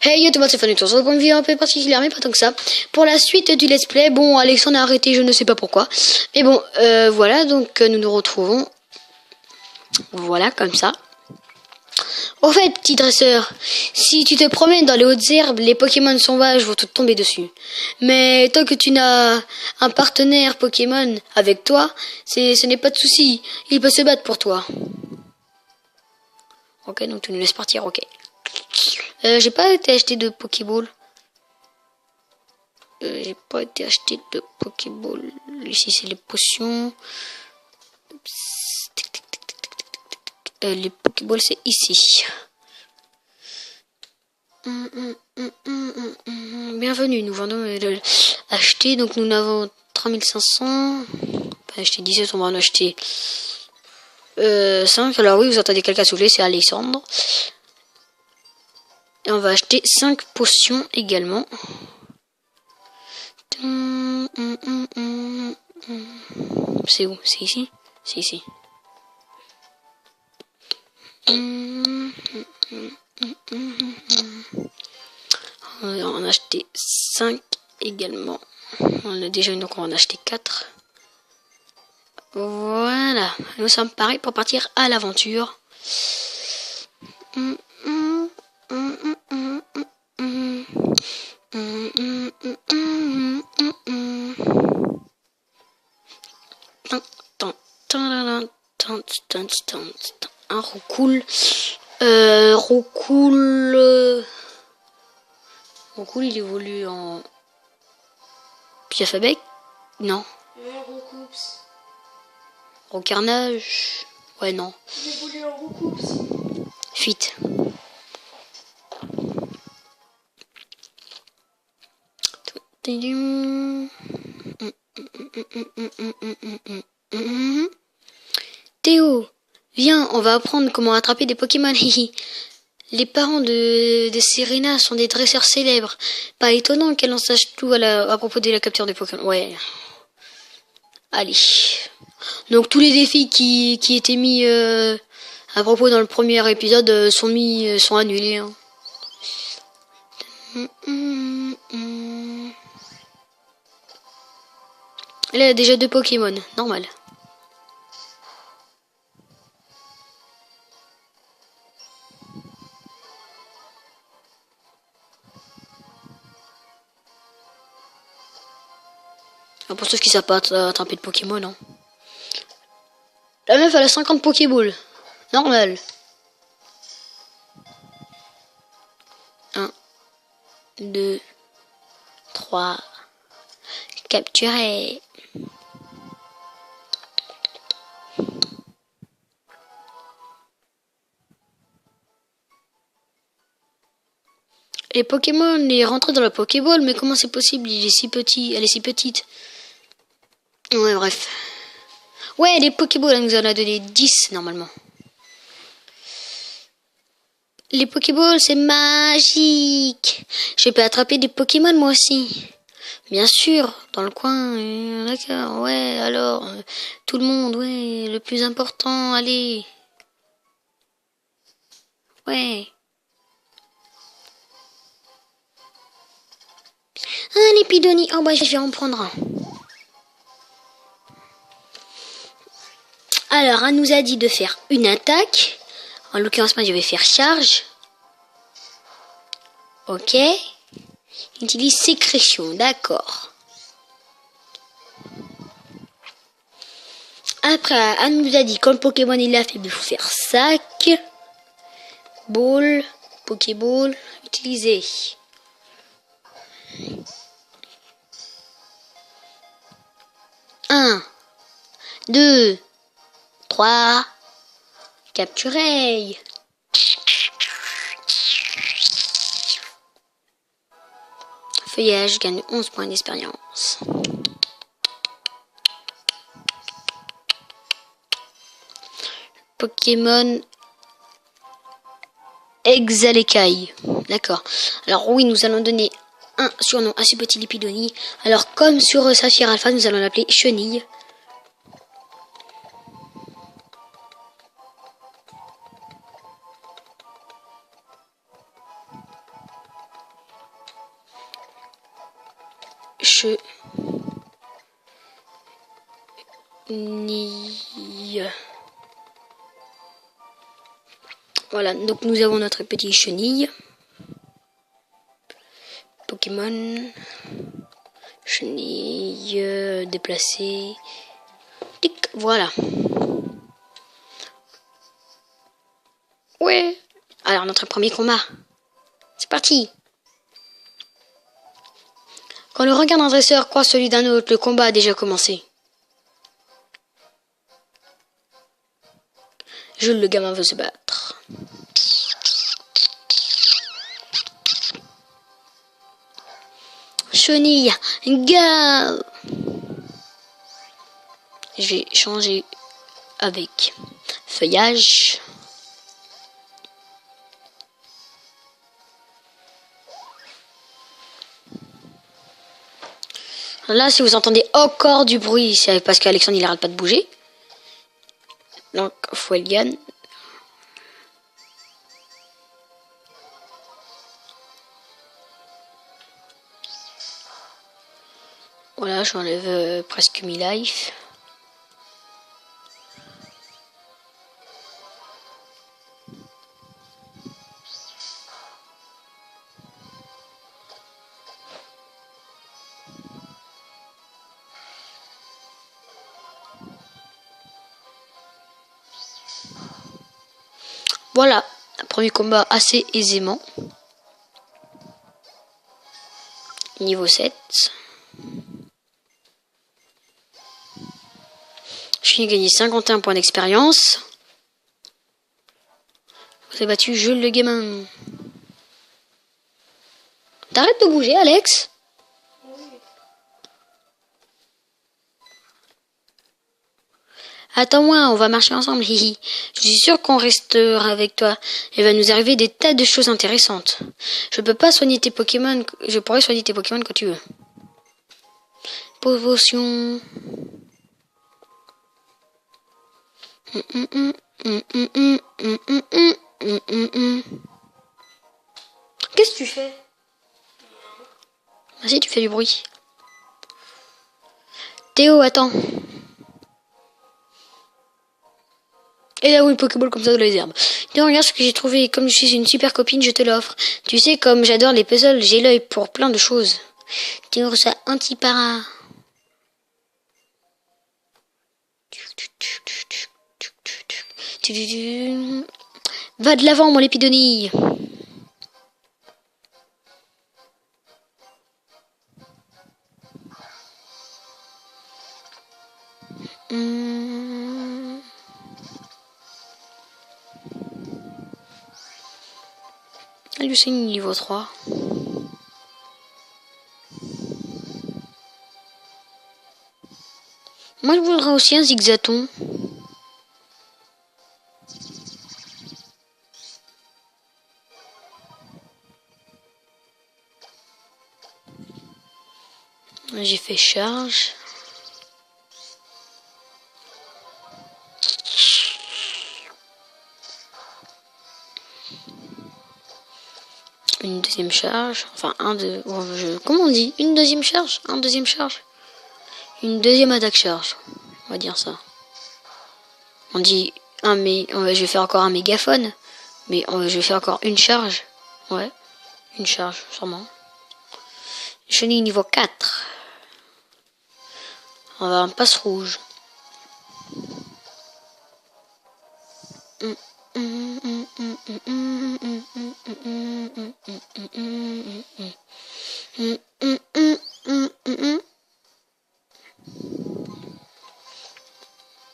Hey yo tout le monde, c'est Fanny, on se retrouve pour une vidéo un peu particulière, mais pas tant que ça. Pour la suite du let's play, bon, Alexandre a arrêté, je ne sais pas pourquoi. Mais bon, voilà, donc nous nous retrouvons. Voilà, comme ça. Au fait, petit dresseur, si tu te promènes dans les hautes herbes, les Pokémon sauvages vont te tomber dessus. Mais tant que tu n'as un partenaire Pokémon avec toi, ce n'est pas de souci. Il peut se battre pour toi. Ok, donc tu nous laisses partir, ok. J'ai pas été acheter de Pokéball. J'ai pas été acheter de Pokéball. Ici, c'est les potions. Les Pokéballs, c'est ici. Bienvenue, nous vendons acheter. Donc, nous n'avons 3500. On va acheter 17, on va en acheter 5. Alors, oui, vous entendez quelqu'un souffler, c'est Alexandre. Et on va acheter 5 potions également. C'est où? C'est ici? C'est ici. On va en acheter 5 également. On a déjà une, donc on va en acheter 4. Voilà. Nous sommes pareils pour partir à l'aventure. Un Roucoule. Roucoule, il évolue en Piafabec. Non. Roucoups. Rocarnage. Ouais, non. Il évolue en Roucoups. Fuite. Théo, viens, on va apprendre comment attraper des Pokémon. Les parents de Serena sont des dresseurs célèbres. Pas étonnant qu'elle en sache tout à propos de la capture des Pokémon. Ouais. Allez. Donc tous les défis qui étaient mis à propos dans le premier épisode sont annulés. Hein. Elle a déjà 2 Pokémon, normal. Pour ceux qui savent pas attraper de Pokémon, non. La meuf, elle a 50 Pokéballs. Normal. 1, 2, 3. Capturé. Les Pokémon est rentré dans la Pokéball, mais comment c'est possible? Il est si petit, elle est si petite. Ouais, bref. Ouais, les Pokéballs, elle nous en a donné 10 normalement. Les Pokéballs, c'est magique. Je peux attraper des Pokémon moi aussi. Bien sûr, dans le coin. D'accord, ouais, alors, tout le monde, ouais, le plus important, allez. Ouais. Ah, l'épidonnie. Oh, bah, je vais en prendre un. Alors, elle nous a dit de faire une attaque. En l'occurrence, moi, je vais faire charge. Ok. Utilise sécrétion, d'accord. Après, elle nous a dit quand le Pokémon il est faible, il faut faire sac. Ball. Pokéball. Utiliser. Un. 2. 3. Capturer. Feuillage, gagne 11 points d'expérience. Pokémon Exalekai. D'accord. Alors oui, nous allons donner un surnom à ce petit Lipidoni. Alors comme sur Saphir Alpha, nous allons l'appeler Chenille. chenille. Voilà, donc nous avons notre petit chenille. Pokémon. Chenille déplacée. Tic, voilà. Ouais. Alors notre premier combat. C'est parti. Quand le regard d'un dresseur croise celui d'un autre, le combat a déjà commencé. Jules, le gamin, veut se battre. Chenille, go! Je vais changer avec feuillage. Là, si vous entendez encore du bruit, c'est parce qu'Alexandre il arrête pas de bouger. Donc, Fuelgan. Voilà, j'enlève presque mi-life. Voilà, premier combat assez aisément. Niveau 7. Je finis de gagner 51 points d'expérience. Vous avez battu Jules le gamin. T'arrêtes de bouger, Alex? Attends-moi, on va marcher ensemble, hihi. Je suis sûr qu'on restera avec toi. Il va nous arriver des tas de choses intéressantes. Je pourrais soigner tes Pokémon quand tu veux. Potion. Qu'est-ce que tu fais? Vas-y, tu fais du bruit. Théo, attends. Et là où une Pokéball comme ça dans les herbes. Tiens, regarde ce que j'ai trouvé. Comme je suis une super copine, je te l'offre. Tu sais, comme j'adore les puzzles, j'ai l'œil pour plein de choses. Tiens, ça anti-para. Va de l'avant, mon Lépidonie. Lui, c'est niveau 3. Moi, je voudrais aussi un zigzaton. J'ai fait charge. Une deuxième charge. Enfin, comment on dit? Une deuxième charge? Un deuxième charge? Une deuxième attaque charge. On va dire ça. On dit je vais faire encore un mégaphone. Mais je vais faire encore une charge. Ouais. Une charge, sûrement. Chenille niveau 4. On va un passe rouge.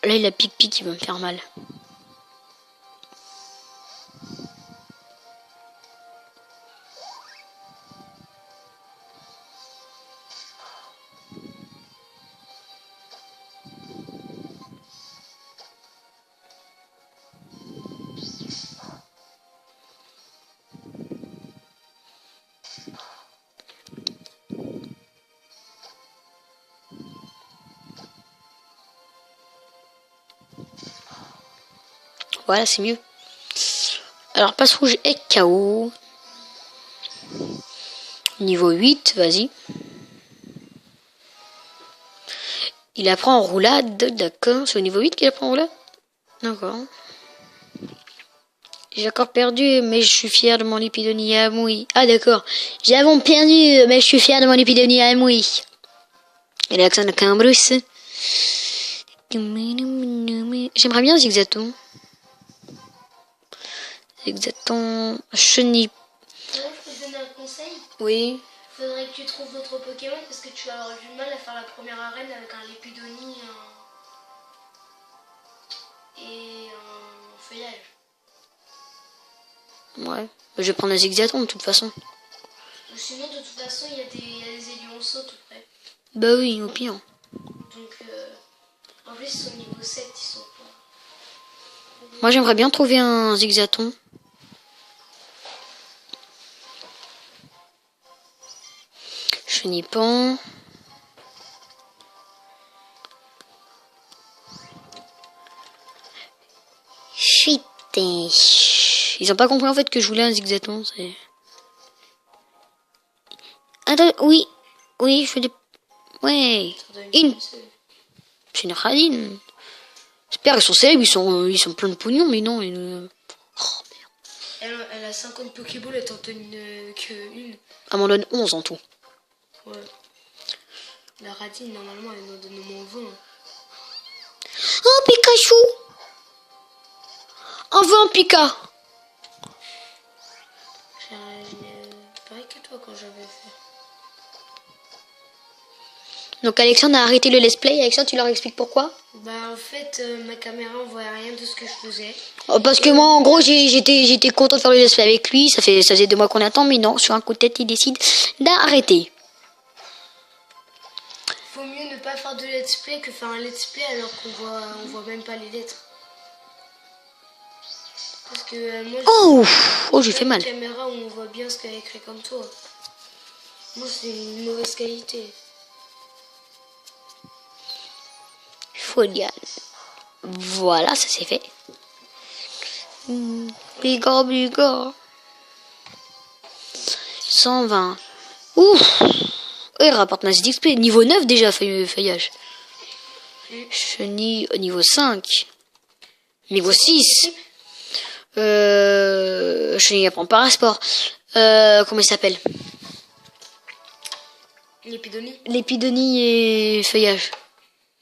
Là, il a pipi qui va me faire mal. Voilà, c'est mieux. Alors, passe rouge et KO. Niveau 8, vas-y. Il apprend en roulade, d'accord. C'est au niveau 8 qu'il apprend en roulade. D'accord. J'ai encore perdu, mais je suis fier de mon épidonie à mouille. Ah d'accord. J'ai avant perdu, mais je suis fier de mon épidonie à mouille. Et l'accent de Cambrousse. J'aimerais bien Zigzaton. Zigzaton, chenille. Moi, je peux te donner un conseil. Oui. Faudrait que tu trouves d'autres Pokémon parce que tu vas avoir du mal à faire la première arène avec un Lépidonie et un feuillage. Ouais. Je vais prendre un Zigzaton de toute façon. Ou sinon, de toute façon, il y a des Élionceaux tout près. Bah oui, au pire. Donc, en plus, ils sont niveau 7, ils sont pas. Moi j'aimerais bien trouver un Zigzaton. Chenipan. Chuté. Ils ont pas compris en fait que je voulais un Zigzaton. C'est... Attends, oui. Oui, je fais des... Ouais. Une. C'est une radine. J'espère qu'ils sont célèbres, ils sont pleins de pognon, mais non. Elle a 50 Pokéballs, elle t'en donne qu'une. Elle m'en donne 11 en tout. Ouais. La radine, normalement, elle en donne au moins 20. Oh, Pikachu! On veut un Pika! Pareil que toi quand j'avais fait. Donc Alexandre a arrêté le let's play. Alexandre, tu leur expliques pourquoi? Bah en fait, ma caméra on voyait rien de ce que je faisais. Oh, parce que moi, en gros, j'étais content de faire le let's play avec lui. Ça faisait 2 mois qu'on attend, mais non, sur un coup de tête, il décide d'arrêter. Faut mieux ne pas faire de let's play que faire un let's play alors on voit même pas les lettres. Parce que moi, j'ai fait mal. Une caméra où on voit bien ce qu'elle a écrit comme toi. Moi, c'est une mauvaise qualité. Folial. Voilà, ça c'est fait. Bigard. 120. Ouf. Il rapporte masse d'XP. Niveau 9 déjà, feuillage. Chenille au niveau 5. Niveau 6. Chenille apprend parasport. Comment il s'appelle? L'épidonie. L'épidonie et feuillage.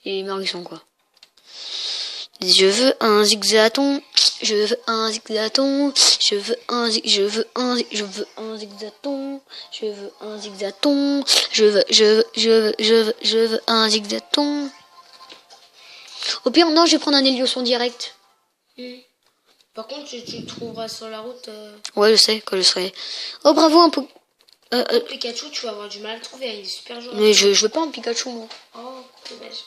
Et Marguisson, quoi. Je veux un Zigzaton. Je veux un Zigzaton. Je veux un Zigzaton. Je veux un Zigzaton. Je veux un Zigzaton. Je veux un Zigzaton. Au pire, non, je vais prendre un Hélioson direct. Par contre, tu le trouveras sur la route. Ouais, je sais, quand je serai... Oh, bravo, un peu... Pikachu, tu vas avoir du mal à le trouver, il est super joli. Mais je veux pas un Pikachu, moi. Oh, dommage.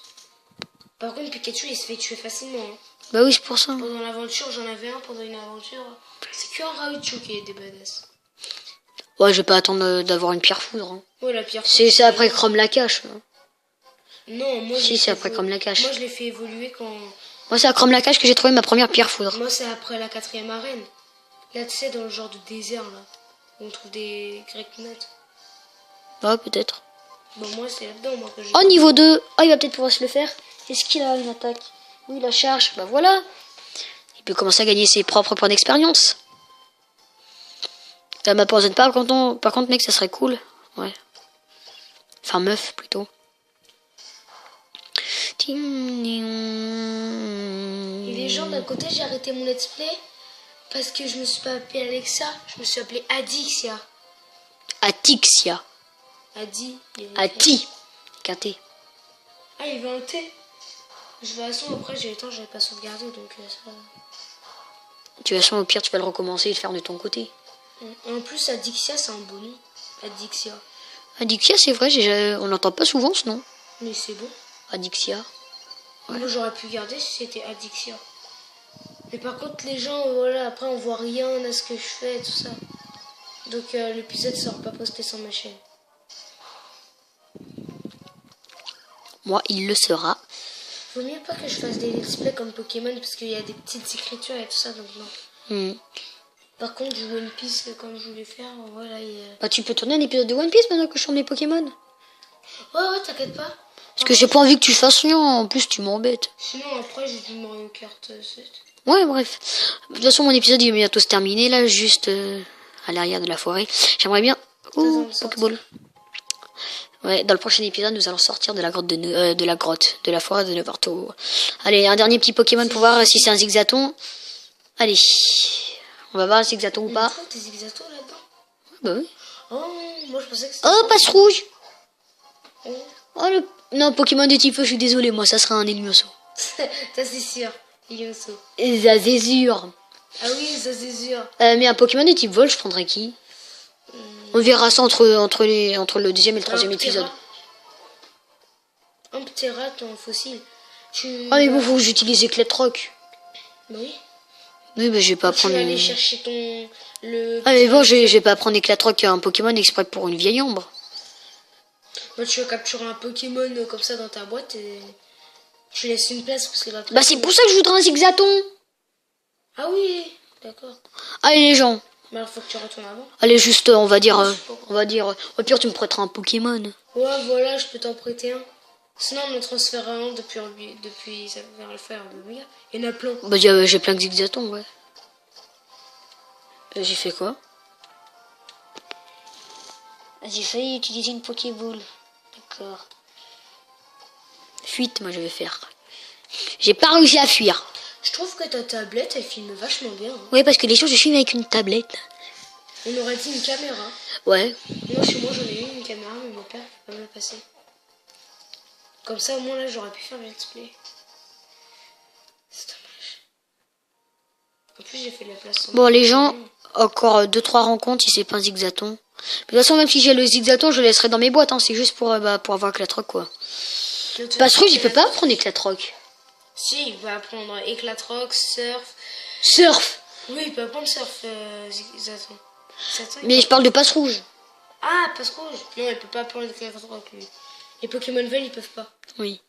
Par contre, Pikachu, il se fait tuer facilement. Hein. Bah oui, c'est pour ça. Pendant l'aventure, j'en avais un pendant une aventure. C'est que un Raichu qui est des badass. Ouais, je vais pas attendre d'avoir une pierre foudre. Hein. Ouais, la pierre foudre. C'est après Chrome la cache. Hein. Non, moi... Si, c'est après Chrome la cache. Moi, je l'ai fait évoluer quand... Moi, c'est à Chrome la cache que j'ai trouvé ma première pierre foudre. Moi, c'est après la 4e arène. Là, tu sais, dans le genre de désert, là. Où on trouve des Greyknuts. Ouais, peut-être. Bon, moi, c'est là-dedans, moi, que j'ai... Oh, niveau 2. Oh, il va peut-être pouvoir se le faire. Est-ce qu'il a une attaque? Oui, la charge. Bah voilà. Il peut commencer à gagner ses propres points d'expérience. Ça m'apporte pas, par contre, mec, ça serait cool. Ouais. Enfin, meuf, plutôt. Et les gens, d'un côté, j'ai arrêté mon let's play parce que je me suis pas appelée Alexa, je me suis appelée Adixia. Atixia. Adi. Ati. Quinté. Ah, il veut un T. De toute façon, après, j'ai le temps, j'avais pas sauvegardé, donc ça... De toute façon, au pire, tu vas le recommencer et le faire de ton côté. En plus, Adixia, c'est un beau nom. Adixia. Adixia, c'est vrai, on n'entend pas souvent ce nom. Mais c'est beau. Adixia. Ouais. Moi, j'aurais pu garder si c'était Adixia. Mais par contre, les gens, voilà, après, on voit rien à ce que je fais et tout ça. Donc, l'épisode sera pas posté sur ma chaîne. Moi, il le sera. Vaut mieux pas que je fasse des let's play comme Pokémon parce qu'il y a des petites écritures et tout ça, donc non. Par contre, je One Piece comme je voulais faire, voilà. Bah, tu peux tourner un épisode de One Piece maintenant que je chante mes Pokémon. Ouais, t'inquiète pas. Parce que j'ai pas envie que tu fasses rien. En plus, tu m'embêtes. Sinon, après, j'ai du Mario Kart 7. Ouais, bref. De toute façon, mon épisode il va bientôt se terminer. Là, juste à l'arrière de la forêt. J'aimerais bien... Ouh, Pokéball. Ouais, dans le prochain épisode, nous allons sortir de la grotte de la forêt de Neverto. Allez, un dernier petit Pokémon pour voir si c'est un Zigzaton. Allez. On va voir un Zigzaton ou pas. Des Zigzato là-dedans? Bah oui. Oh, moi je pensais que c'était... Oh, passe rouge. Oh. Oh, non, Pokémon de type feu, je suis désolé, moi, ça sera un Elioso. Ça c'est sûr. Yoso. Ça, c'est sûr. Ah oui, ça c'est sûr. Mais un Pokémon de type vol, je prendrais qui? On verra ça entre le deuxième et le troisième épisode. Un petit rat en fossile. Ah, mais bon, faut que j'utilise Éclatroc. Oui. Oui, bah, je vais pas Tu prendre... vas aller chercher ton... Ah, mais bon, je vais pas prendre Éclatroc un Pokémon exprès pour une vieille ombre. Bah, tu vas capturer un Pokémon comme ça dans ta boîte et... Tu laisses une place parce que là... Bah, c'est pour ça que je voudrais un Zigzaton. Ah oui, d'accord. Allez, les gens. Mais alors faut que tu retournes avant. Allez, juste, on va dire, au pire, tu me prêteras un Pokémon. Ouais, voilà, je peux t'en prêter un. Sinon, on en transfère un depuis ça vers le faire de Omega. Il y en a plein. Bah, j'ai plein de Zigzatons, ouais. J'ai fait quoi? J'ai failli utiliser une Pokéball. D'accord. Fuite, moi, je vais faire. J'ai pas réussi à fuir. Je trouve que ta tablette, elle filme vachement bien. Hein. Ouais, parce que les gens, je filme avec une tablette. On aurait dit une caméra. Ouais. Moi, chez moi, j'en ai eu une caméra, mais mon père peut pas me la passer. Comme ça, au moins, là, j'aurais pu faire le let's play. C'est dommage. En plus, j'ai fait de la place. Bon, les gens, encore 2-3 rencontres si c'est pas un Zigzaton. Mais de toute façon, même si j'ai le Zigzaton, je le laisserai dans mes boîtes. Hein. C'est juste pour avoir Éclatroc, quoi. Parce que il peut pas prendre Éclatroc. Si, il va apprendre Éclatroc, Surf. Surf. Oui, il peut apprendre Surf, Zigzaton. Mais je parle de passe rouge. Ah, passe rouge. Non, il peut pas apprendre Éclatroc, lui. Les Pokémon Vel, ils peuvent pas. Oui.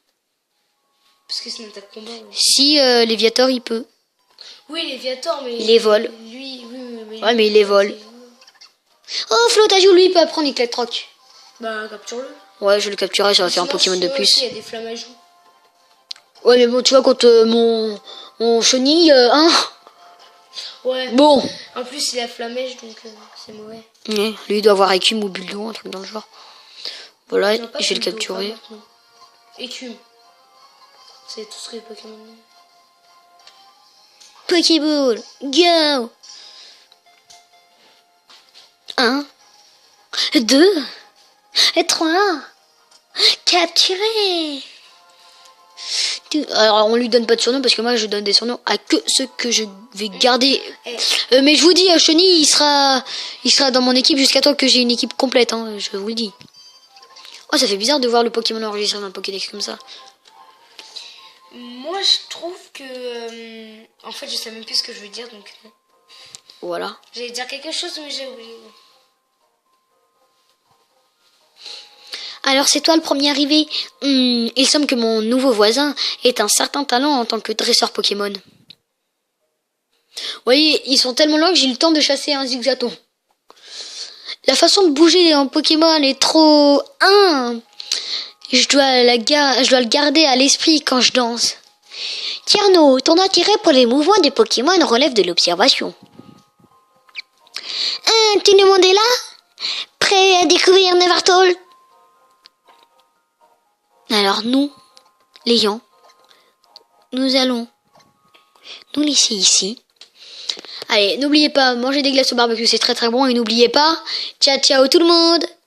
Parce que c'est une attaque combat. Ouais. Si Léviator, il peut. Oui, Léviator, mais... Il les vole. Lui, oui, ouais, mais il les vole. Oh, Flotajou, lui, il peut apprendre Éclatroc. Bah, capture-le. Ouais, je le capturerai, ça va faire un Pokémon de plus. Il y a des flammes à jouer. Ouais, mais bon, tu vois, contre mon chenille, hein. Ouais. Bon. En plus, il a flamèche, donc c'est mauvais. Ouais, lui, il doit avoir Écume ou Buldo, un truc dans le genre. Voilà, Non, je vais le capturer. Écume. C'est tout ce que les Pokémon. Pokéball, go! 1, 2, 3, capturé! Alors, on lui donne pas de surnom parce que moi je donne des surnoms à que ceux que je vais garder. Mais je vous dis, Chenille, il sera dans mon équipe jusqu'à temps que j'ai une équipe complète, hein, je vous le dis. Oh, ça fait bizarre de voir le Pokémon enregistré dans un Pokédex comme ça. Moi, je trouve que... en fait, je sais même plus ce que je veux dire, donc... Voilà. J'allais dire quelque chose, mais j'ai oublié. Alors, c'est toi le premier arrivé. Il semble que mon nouveau voisin ait un certain talent en tant que dresseur Pokémon. Vous voyez, ils sont tellement loin que j'ai eu le temps de chasser un Zigzaton. La façon de bouger en Pokémon est trop... Je dois le garder à l'esprit quand je danse. Tierno, ton intérêt pour les mouvements des Pokémon relève de l'observation. Tout le monde est là? Prêt à découvrir Nevertall? Alors nous, les gens, nous allons nous laisser ici. Allez, n'oubliez pas, manger des glaces au barbecue, c'est très très bon. Et n'oubliez pas, ciao ciao tout le monde!